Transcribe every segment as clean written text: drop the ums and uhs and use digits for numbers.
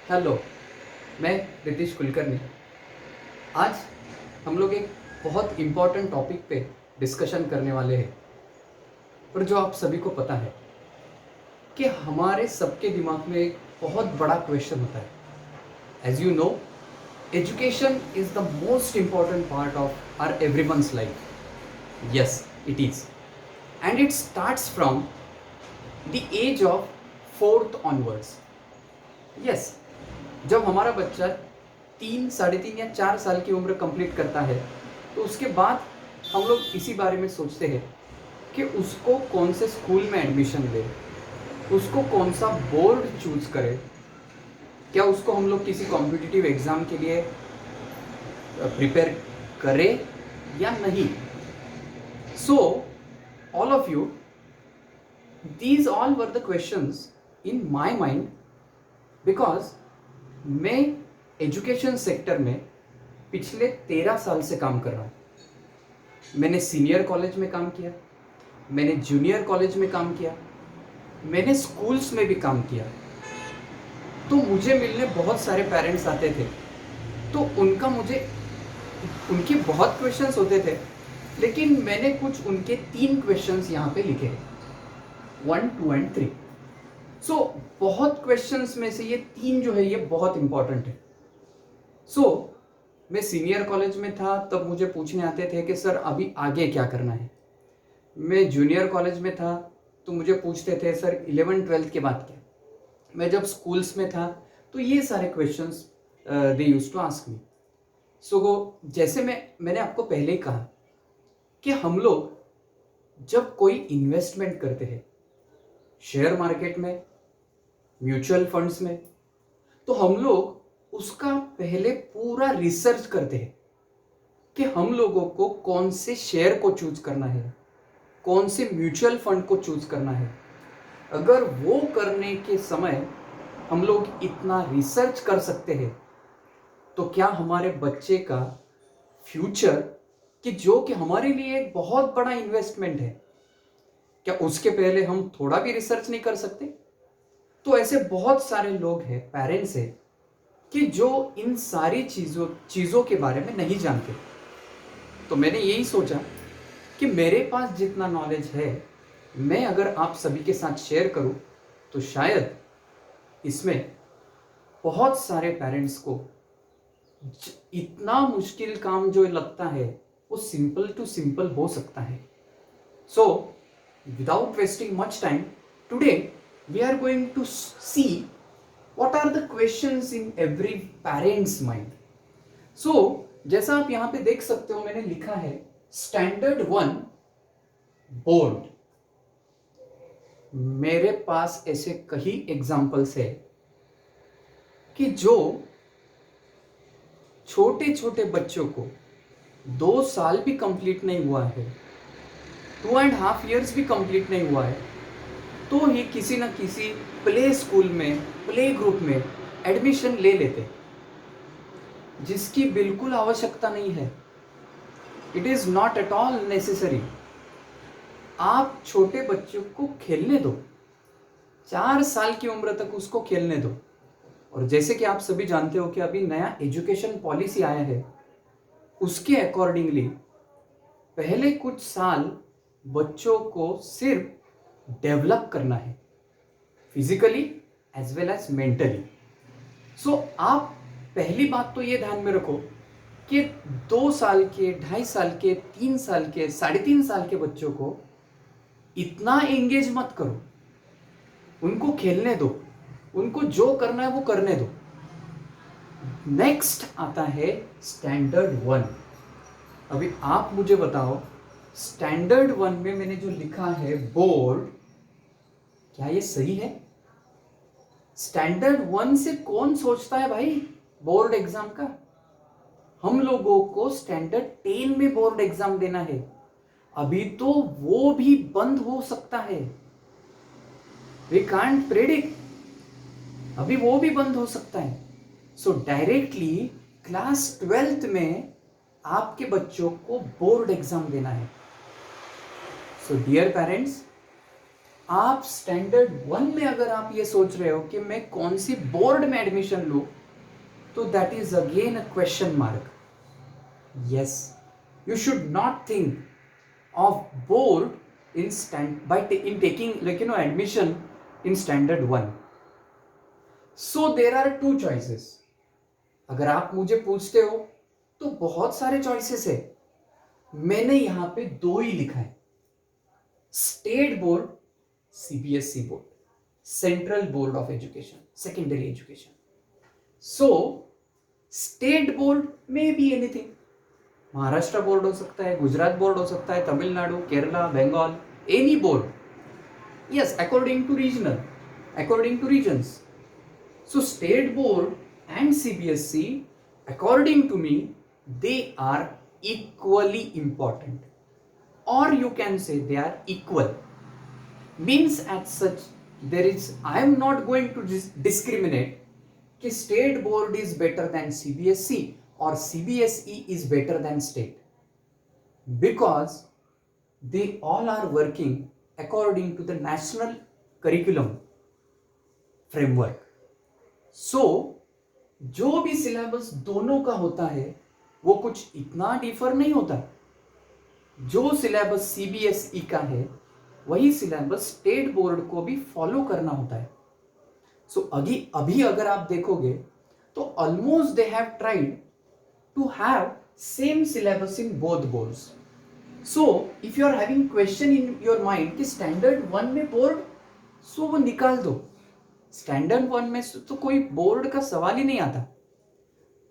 Hello, मैं रितेश कुलकर्णी। आज हम लोग एक बहुत इम्पोर्टेंट टॉपिक पे डिस्कशन करने वाले हैं। पर जो आप सभी को पता है कि हमारे सबके दिमाग में एक बहुत बड़ा क्वेश्चन होता है। As you know, education is the most important part of our everyone's life. Yes, it is. And it starts from the age of 4th onwards. Yes, जब हमारा बच्चा 3, 3.5 या 4 साल की उम्र कंप्लीट करता है तो उसके बाद हम लोग इसी बारे में सोचते हैं कि उसको कौन से स्कूल में एडमिशन ले, उसको कौन सा बोर्ड चूज करे, क्या उसको हम लोग किसी कॉम्पिटिटिव एग्ज़ाम के लिए प्रिपेयर करें या नहीं। So all of you, these all were the questions in my mind because मैं एजुकेशन सेक्टर में पिछले 13 साल से काम कर रहा हूँ। मैंने सीनियर कॉलेज में काम किया, मैंने जूनियर कॉलेज में काम किया, मैंने स्कूल्स में भी काम किया। तो मुझे मिलने बहुत सारे पेरेंट्स आते थे, तो उनके बहुत क्वेश्चंस होते थे, लेकिन मैंने कुछ उनके 3 क्वेश्चंस यहाँ पे लिखे हैं, 1, 2 एंड 3। सो बहुत क्वेश्चंस में से ये 3 जो है ये बहुत इंपॉर्टेंट है। सो मैं सीनियर कॉलेज में था तब मुझे पूछने आते थे कि सर अभी आगे क्या करना है। मैं जूनियर कॉलेज में था तो मुझे पूछते थे सर 11th-12th के बाद क्या। मैं जब स्कूल्स में था तो ये सारे questions they used to ask me. So जैसे मैंने आपको पहले ही कहा कि हम लोग जब कोई इन्वेस्टमेंट करते हैं शेयर मार्केट में, म्यूचुअल फंड्स में, तो हम लोग उसका पहले पूरा रिसर्च करते हैं कि हम लोगों को कौन से शेयर को चूज करना है, कौन से म्यूचुअल फंड को चूज करना है। अगर वो करने के समय हम लोग इतना रिसर्च कर सकते हैं तो क्या हमारे बच्चे का फ्यूचर, कि जो कि हमारे लिए एक बहुत बड़ा इन्वेस्टमेंट है, क्या उसके पहले हम थोड़ा भी रिसर्च नहीं कर सकते। तो ऐसे बहुत सारे लोग हैं, पेरेंट्स हैं, कि जो इन सारी चीज़ों के बारे में नहीं जानते। तो मैंने यही सोचा कि मेरे पास जितना नॉलेज है मैं अगर आप सभी के साथ शेयर करूं तो शायद इसमें बहुत सारे पेरेंट्स को इतना मुश्किल काम जो लगता है वो सिंपल टू सिंपल हो सकता है। So without wasting much time, today we are going to see what are the questions in every parent's mind. So जैसा आप यहाँ पे देख सकते हो मैंने लिखा है स्टैंडर्ड 1 बोर्ड। मेरे पास ऐसे कई एग्जाम्पल्स है कि जो छोटे छोटे बच्चों को 2 साल भी कंप्लीट नहीं हुआ है, 2.5 years भी कंप्लीट नहीं हुआ है, तो ही किसी न किसी प्ले स्कूल में, प्ले ग्रुप में एडमिशन ले लेते, जिसकी बिल्कुल आवश्यकता नहीं है। It is not at all necessary. आप छोटे बच्चों को खेलने दो, 4 साल की उम्र तक उसको खेलने दो। और जैसे कि आप सभी जानते हो कि अभी नया एजुकेशन पॉलिसी आया है, उसके अकॉर्डिंगली पहले कुछ साल बच्चों को सिर्फ डेवलप करना है, physically as well as mentally. So आप पहली बात तो ये ध्यान में रखो कि 2 साल के, 2.5 साल के, 3 साल के, 3.5 साल के बच्चों को इतना एंगेज मत करो, उनको खेलने दो, उनको जो करना है वो करने दो। नेक्स्ट आता है स्टैंडर्ड 1। अभी आप मुझे बताओ, स्टैंडर्ड 1 में मैंने जो लिखा है बोर्ड, क्या ये सही है? स्टैंडर्ड 1 से कौन सोचता है भाई बोर्ड एग्जाम का? हम लोगों को स्टैंडर्ड 10 में बोर्ड एग्जाम देना है। अभी तो वो भी बंद हो सकता है, वी कांट प्रेडिक्ट, अभी वो भी बंद हो सकता है। सो डायरेक्टली क्लास 12th में आपके बच्चों को बोर्ड एग्जाम देना है। सो डियर पेरेंट्स, आप स्टैंडर्ड 1 में अगर आप ये सोच रहे हो कि मैं कौन सी बोर्ड में एडमिशन लूं, तो that is again a question mark. Yes, you should not think of board in taking admission in standard 1. So there are two choices. अगर आप मुझे पूछते हो तो बहुत सारे चॉइसेस है. मैंने यहां पे दो ही लिखा है, state board, CBSE board, central board of education, secondary education. So state board में बी एनीथिंग. महाराष्ट्र बोर्ड हो सकता है, गुजरात बोर्ड हो सकता है, Tamil Nadu, Kerala, Bengal, any board. Yes, according to regional, according to regions. So state board and CBSE, according to me, they are equally important, or you can say they are equal. Means as such, I am not going to discriminate कि state board is better than CBSE or CBSE is better than state, because they all are working according to the national curriculum framework. So जो भी syllabus दोनों का होता है वो कुछ इतना डिफर नहीं होता. जो सिलेबस सीबीएसई का है वही सिलेबस स्टेट बोर्ड को भी फॉलो करना होता है. सो अभी अगर आप देखोगे तो almost they have tried to have same syllabus in both boards. So if you are having question in your mind कि स्टैंडर्ड 1 में बोर्ड, सो वो निकाल दो. स्टैंडर्ड 1 में तो कोई बोर्ड का सवाल ही नहीं आता.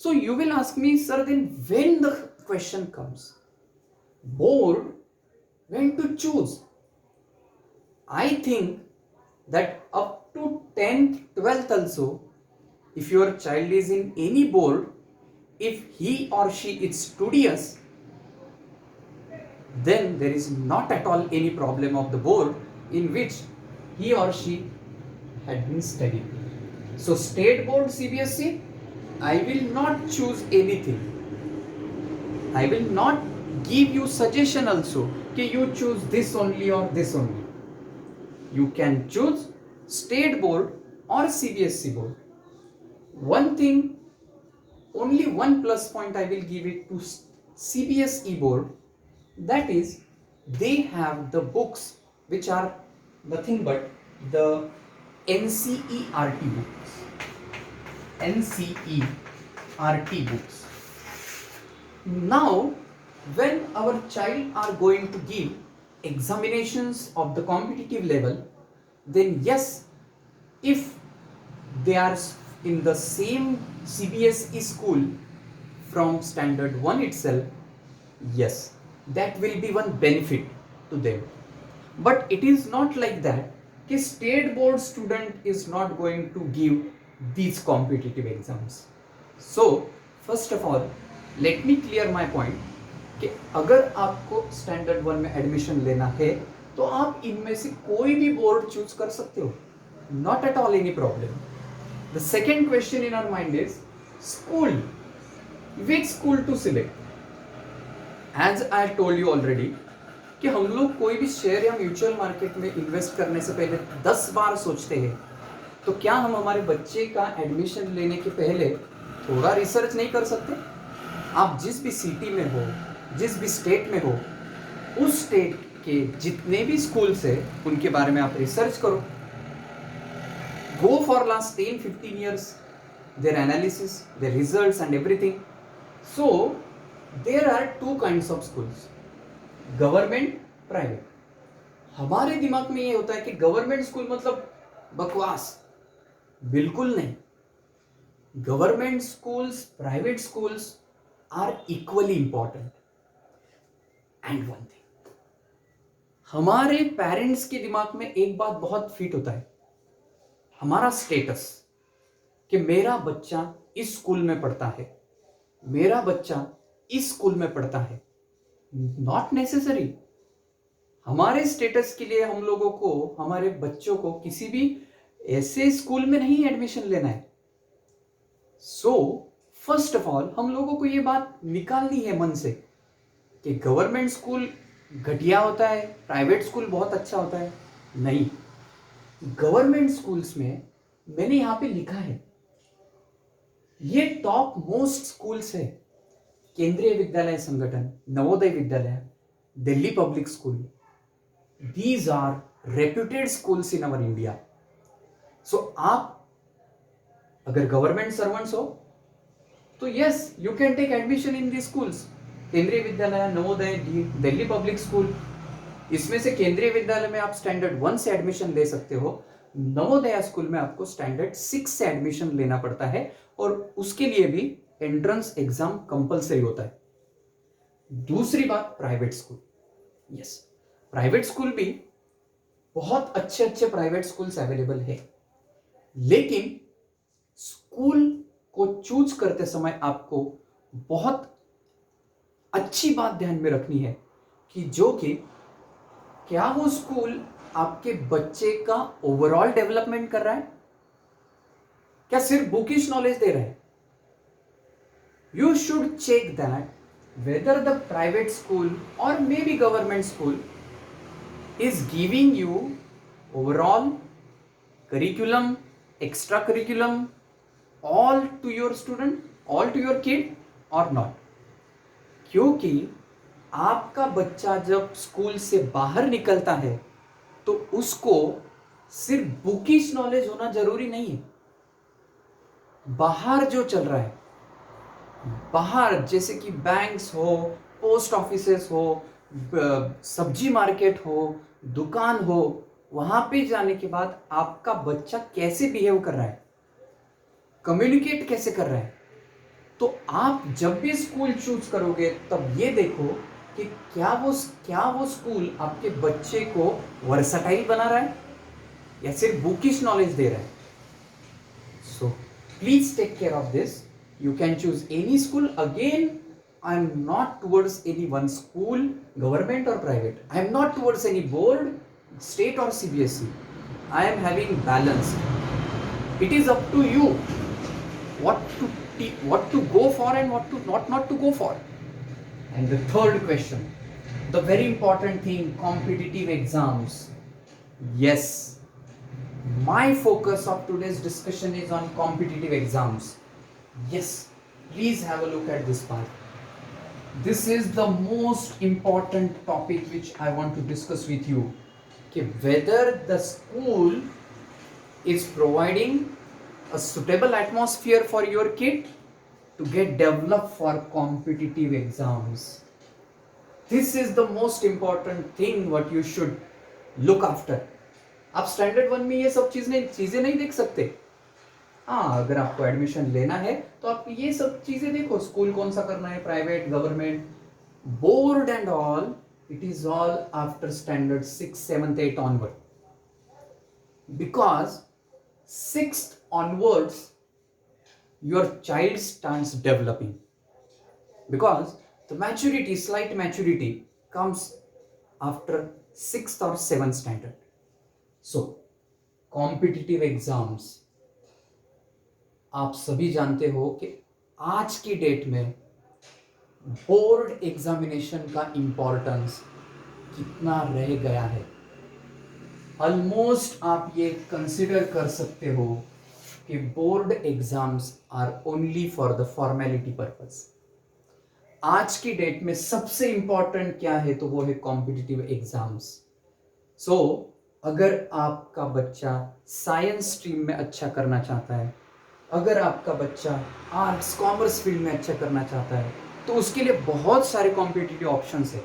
So you will ask me, sir then when the question comes board, when to choose. I think that up to 10th 12th also, if your child is in any board, if he or she is studious, then there is not at all any problem of the board in which he or she had been studying. So state board CBSE, I will not choose anything. I will not give you suggestion also कि you choose this only or this only. You can choose state board or CBSE board. One thing, only one plus point I will give it to CBSE board, that is they have the books which are nothing but the NCERT books. NCERT books. Now when our child are going to give examinations of the competitive level, then yes, if they are in the same CBSE school from standard 1 itself, yes, that will be one benefit to them. But it is not like that कि state board student is not going to give these competitive exams. So first of all, let me clear my point कि अगर आपको standard 1 में admission लेना है तो आप इनमें से कोई भी बोर्ड चूज कर सकते हो. Not at all any problem. The second question in our mind is school. Which school to select. As I told you already कि हम लोग कोई भी शेयर या म्यूचुअल मार्केट में इन्वेस्ट करने से पहले 10 बार सोचते हैं. तो क्या हम हमारे बच्चे का एडमिशन लेने के पहले थोड़ा रिसर्च नहीं कर सकते? आप जिस भी सिटी में हो, जिस भी स्टेट में हो, उस स्टेट कि जितने भी स्कूल्स है उनके बारे में आप रिसर्च करो. Go for last 10-15 years their analysis, their results and everything. So there are two kinds of schools, government, private. हमारे दिमाग में ये होता है कि गवर्नमेंट स्कूल मतलब बकवास. बिल्कुल नहीं. Government schools, private schools are equally important. And one thing, हमारे पेरेंट्स के दिमाग में एक बात बहुत फिट होता है, हमारा स्टेटस, कि मेरा बच्चा इस स्कूल में पढ़ता है, मेरा बच्चा इस स्कूल में पढ़ता है. Not necessary. हमारे स्टेटस के लिए हम लोगों को, हमारे बच्चों को किसी भी ऐसे स्कूल में नहीं एडमिशन लेना है. सो फर्स्ट ऑफ ऑल हम लोगों को ये बात निकालनी है मन से कि गवर्नमेंट स्कूल घटिया होता है, प्राइवेट स्कूल बहुत अच्छा होता है. नहीं. गवर्नमेंट स्कूल्स में मैंने यहां पे लिखा है, ये टॉप मोस्ट स्कूल्स है। केंद्रीय विद्यालय Sangathan, Navodaya Vidyalaya, Delhi public school, these are reputed schools in our India. So आप अगर गवर्नमेंट सर्वेंट्स हो तो yes, you can take admission in the schools. Kendriya Vidyalaya, Navodaya, Delhi public school, इसमें से केंद्रीय विद्यालय में आप स्टैंडर्ड 1 से एडमिशन ले सकते हो। नवोदय स्कूल में आपको स्टैंडर्ड 6 से एडमिशन लेना पड़ता है और उसके लिए भी एंट्रेंस एग्जाम कंपलसरी होता है। दूसरी बात, private school. Yes, private school भी बहुत अच्छे अच्छे प्राइवेट स्कूल्स अवेलेबल है, लेकिन स्कूल को चूज करते समय आपको बहुत अच्छी बात ध्यान में रखनी है कि क्या वो स्कूल आपके बच्चे का ओवरऑल डेवलपमेंट कर रहा है, क्या सिर्फ बुकिश नॉलेज दे रहा है। You should check that whether the private school और maybe government school is giving you overall curriculum, extra curriculum, all to your student, all to your kid और नॉट। क्योंकि आपका बच्चा जब स्कूल से बाहर निकलता है तो उसको सिर्फ बुकिश नॉलेज होना जरूरी नहीं है। बाहर जो चल रहा है, बाहर जैसे कि बैंक्स हो, पोस्ट ऑफिसेस हो, सब्जी मार्केट हो, दुकान हो, वहां पे जाने के बाद आपका बच्चा कैसे बिहेव कर रहा है, कम्युनिकेट कैसे कर रहा है। तो आप जब भी स्कूल चूज करोगे तब ये देखो कि क्या वो स्कूल आपके बच्चे को वर्सटाइल बना रहा है या सिर्फ बुकिश नॉलेज दे रहा है। So please take care of this. You can choose any school. Again, I am not towards any one school, government और प्राइवेट। I am not towards any board, state और CBSE. I am having balance. It is up to you what to go for and what to not to go for. And the third question, the very important thing, competitive exams. Yes, my focus of today's discussion is on competitive exams. Yes, please have a look at this part. This is the most important topic which I want to discuss with you, कि whether the school is providing a suitable atmosphere for your kid to get developed for competitive exams. This is the most important thing what you should look after. आप standard 1 में ये सब चीजें नहीं देख सकते। हाँ, अगर आपको एडमिशन लेना है तो आप ये सब चीजें देखो, स्कूल कौन सा करना है, private, government, board and all, it is all after standard 6, 7th, 8th onward. Because 6th onwards your child starts developing, because the maturity, slight maturity comes after 6th or 7th standard. So competitive exams, आप सभी जानते हो कि आज की date में board examination का importance कितना रह गया है। ऑलमोस्ट आप ये कंसिडर कर सकते हो कि board exams are only for the formality purpose. आज की डेट में सबसे इंपॉर्टेंट क्या है तो वो है कॉम्पिटिटिव एग्जाम्स। सो अगर आपका बच्चा साइंस स्ट्रीम में अच्छा करना चाहता है, अगर आपका बच्चा आर्ट्स कॉमर्स फील्ड में अच्छा करना चाहता है, तो उसके लिए बहुत सारे कॉम्पिटिटिव ऑप्शंस है,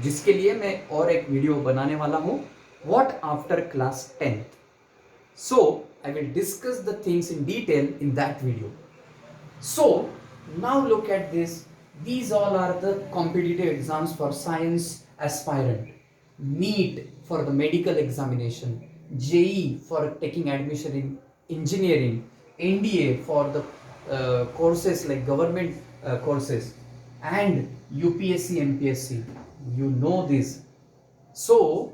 जिसके लिए मैं और एक वीडियो बनाने वाला हूँ, what after class 10th. So I will discuss the things in detail in that video. So now look at this. These all are the competitive exams for science aspirant, NEET for the medical examination, JEE for taking admission in engineering, NDA for the courses like government courses, and UPSC, MPSC. You know this. So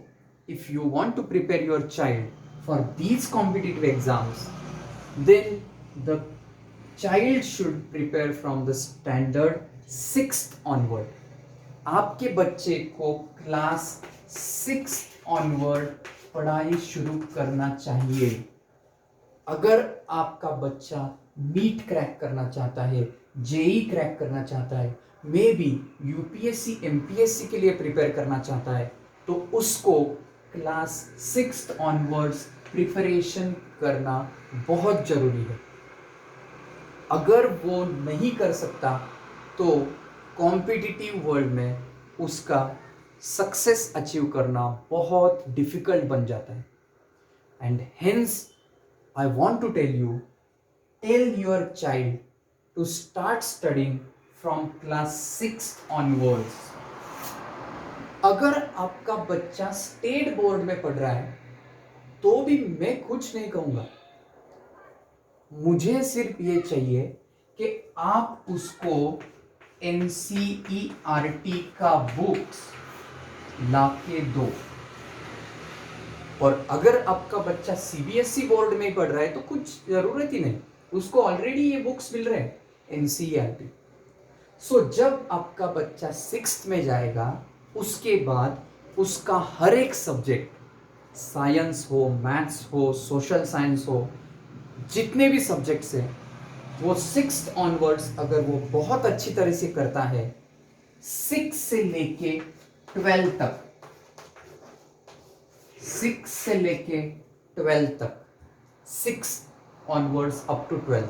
if you want to prepare your child for these competitive exams, then the child should prepare from the standard 6th onward. आपके बच्चे को class 6th onward पढ़ाई शुरू करना चाहिए। अगर आपका बच्चा नीट क्रैक करना चाहता है, जेई क्रैक करना चाहता है, मे बी यूपीएससी एमपीएससी के लिए प्रिपेयर करना चाहता है, तो उसको क्लास 6 ऑनवर्ड्स प्रिपरेशन करना बहुत जरूरी है। अगर वो नहीं कर सकता तो कॉम्पिटिटिव वर्ल्ड में उसका सक्सेस अचीव करना बहुत डिफिकल्ट बन जाता है। And hence I want to tell you, tell your child to start studying from class 6 onwards. अगर आपका बच्चा स्टेट बोर्ड में पढ़ रहा है तो भी मैं कुछ नहीं कहूंगा। मुझे सिर्फ ये चाहिए कि आप उसको NCERT का बुक्स लाके दो। और अगर आपका बच्चा सीबीएसई बोर्ड में पढ़ रहा है तो कुछ जरूरत ही नहीं, उसको ऑलरेडी ये बुक्स मिल रहे हैं एनसीईआरटी। सो जब आपका बच्चा 6th में जाएगा उसके बाद उसका हर एक सब्जेक्ट, साइंस हो, मैथ्स हो, सोशल साइंस हो, जितने भी सब्जेक्ट्स हैं वो 6th ऑनवर्ड्स अगर वो बहुत अच्छी तरह से करता है, 6 से लेके 12 तक, 6 से लेके 12 तक, 6 ऑनवर्ड्स अप टू 12,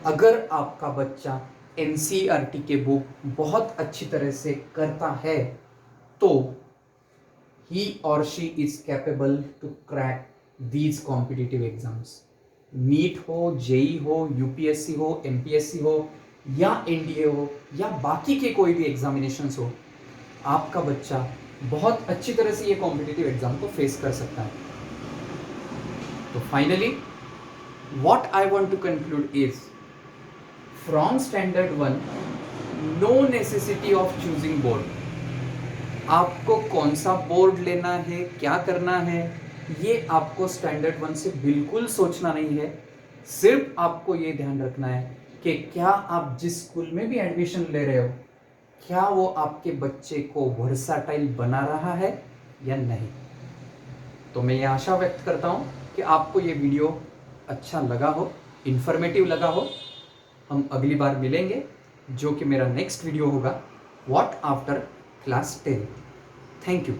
अगर आपका बच्चा एनसीईआरटी के बुक बहुत अच्छी तरह से करता है तो ही और she is capable to crack these competitive exams. NEET हो, जेई हो, यूपीएससी हो, एमपीएससी हो या एनडीए हो या बाकी के कोई भी एग्जामिनेशंस हो, आपका बच्चा बहुत अच्छी तरह से ये कॉम्पिटिटिव एग्जाम को फेस कर सकता है। तो finally what I want to conclude is, from standard 1 no necessity of choosing board. आपको कौन सा बोर्ड लेना है, क्या करना है, ये आपको स्टैंडर्ड 1 से बिल्कुल सोचना नहीं है। सिर्फ आपको ये ध्यान रखना है कि क्या आप जिस स्कूल में भी एडमिशन ले रहे हो, क्या वो आपके बच्चे को वर्साटाइल बना रहा है या नहीं। तो मैं ये आशा व्यक्त करता हूँ कि आपको ये वीडियो अच्छा लगा हो, इन्फॉर्मेटिव लगा हो। हम अगली बार मिलेंगे, जो कि मेरा नेक्स्ट वीडियो होगा what after class 10। Thank you.